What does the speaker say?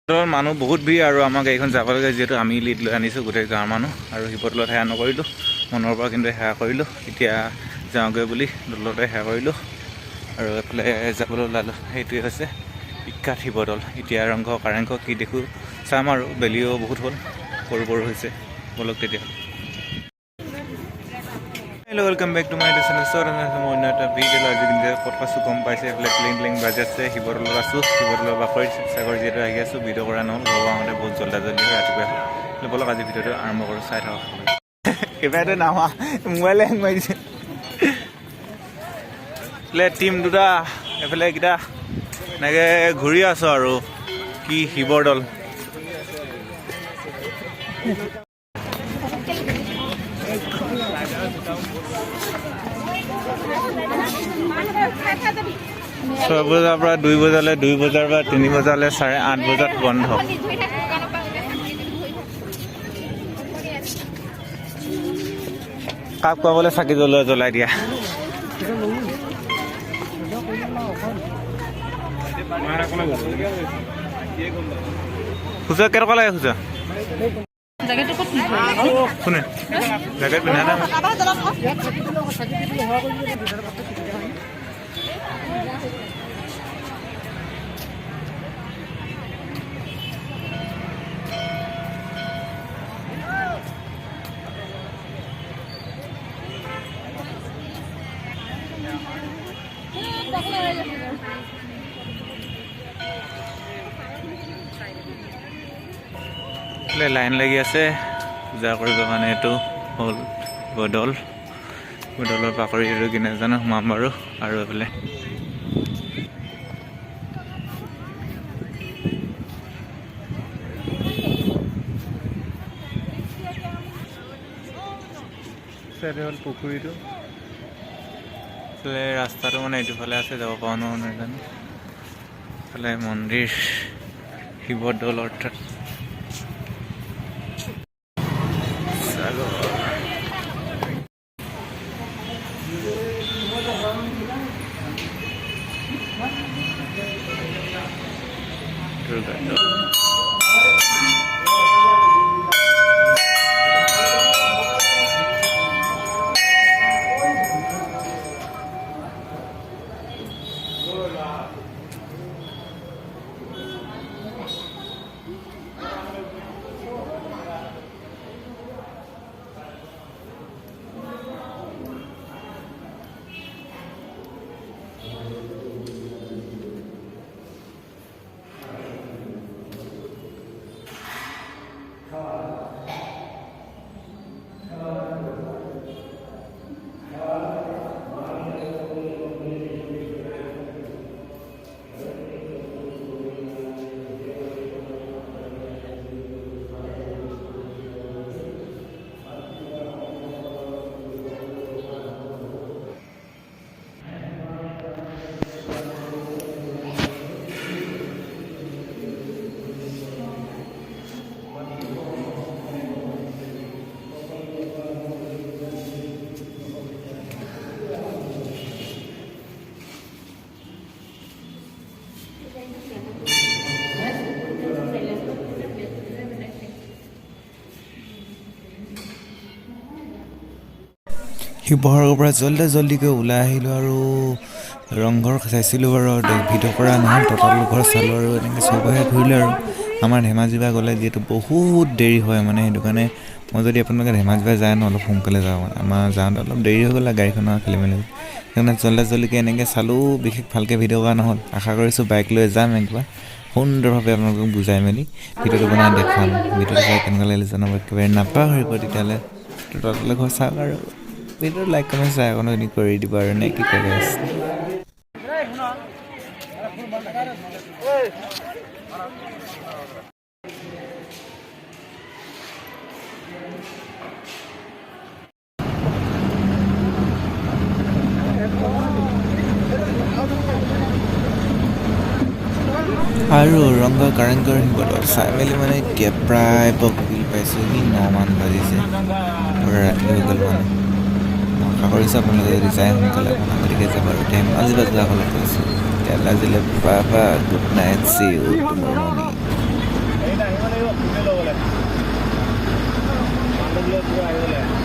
মানুহ বহুত ভিৰ আৰু আমাৰ গাড়ীখন যাব লাগে যিহেতু আমি লিড লৈ আনিছোঁ গোটেই গাঁৱৰ মানুহ আৰু শিৱদৌলত সেৱা নকৰিলোঁ মনৰ পৰা কিন্তু সেৱা কৰিলোঁ এতিয়া যাওঁগৈ বুলি দৌলতে সেৱা কৰিলোঁ আৰু এফালে যাবলৈ ওলালোঁ সেইটোৱে হৈছে বিখ্যাত শিৱদৌল এতিয়া ৰংঘৰ কাৰেংঘৰ কি দেখোঁ চাম আৰু বেলিও বহুত হ'ল সৰু সৰু হৈছে বলক তেতিয়াহ'লে hello' welcome back to my channel মই অন্য এটা ভিডিঅ' আজি কিন্তু ক'ত আছোঁ গম পাইছে এইফালে ক্লিং বাজি আছে শিৱদৌলত আছোঁ শিৱদৌলৰ বাকৰিত শিৱসাগৰ যিহেতু আহি আছোঁ ভিডিঅ' কৰা নহ'ল ঘৰৰ আহোঁতে বহুত জল্দা ৰাতিপুৱা বলক আজি ভিডিঅ'টো আৰম্ভ কৰোঁ চাই থাকক এবাৰটো নামা মোবাইলে হেং মাৰি দিছে এইফালে টিম দুটা এইফালে এইকেইটা এনেকৈ ঘূৰি আছোঁ আৰু কি শিৱদৌল ছয় বজাৰ পৰা 2 বজালৈ 2 বজাৰ পৰা 3 বজালৈ 8:30 বজাত বন্ধ কাক পাবলৈ চাকি জ্বলাই দিয়া খুচা কেইটকা লাগে খুচা কোনে জেকেট পিন্ধা নাই লাইন লাগি আছে পূজা কৰিবৰ কাৰণে এইটো হ'ল শিৱদৌলৰ পাকৰি এইটো কি নাজানো সোমাম বাৰু আৰু এইফালে হ'ল পুখুৰীটো এইফালে ৰাস্তাটো মানে এইটোফালে আছে যাব পাৰোঁ নাজানো এইফালে মন্দিৰ শিৱদৌল অৰ্থাৎ শিৱসাগৰৰ পৰা জল্দিকৈ ওলাই আহিলোঁ আৰু ৰংঘৰ চাইছিলোঁ বাৰু ভিডিঅ' কৰা নহ'ল ততাতল ঘৰ চালোঁ আৰু এনেকৈ চবহে ঘূৰিলোঁ আৰু আমাৰ ধেমাজি পৰা গ'লে যিহেতু বহুত দেৰি হয় মানে সেইটো কাৰণে মই যদি আপোনালোকে ধেমাজি পৰা যায় ন অলপ সোনকালে যাওঁ আমাৰ যাওঁতে অলপ দেৰি হৈ গ'ল গাড়ীখনৰ খেলি মেলি সেইকাৰণে জল্দিকৈ এনেকৈ চালোঁ বিশেষ ভালকৈ ভিডিঅ' কৰা নহ'ল আশা কৰিছোঁ বাইক লৈ যাম একবাৰ সুন্দৰভাৱে আপোনালোকক বুজাই মেলি ভিডিঅ'টো বনাই দেখাম ভিডিঅ'টো চাই কেনেকুৱা লাগিলে জনাব একেবাৰে নাপাহৰিব তেতিয়াহ'লে ততাতল ঘৰ চাওক আৰু ভিডিঅ'টো লাইক কমেণ্ট চাই অকণ কৰি দিব আৰু নে কি কৰি আছে আৰু ৰংঘৰ কাৰেংঘৰ শিৱদৌল চাই মেলি মানে এতিয়া প্ৰায় পকৰি পাইছোঁ 9মান বাজিছে ৰাতি হৈ গ'ল মানে আশা কৰিছোঁ আপোনালোকে যদি যায় সোনকালে অকণমান গতিকে যাব আৰু ধেমাজি বাজলাখলৈ কৈছোঁ তেতিয়াহ'লে আজিলৈ বাবা good night see you tomorrow morning আহিবলৈ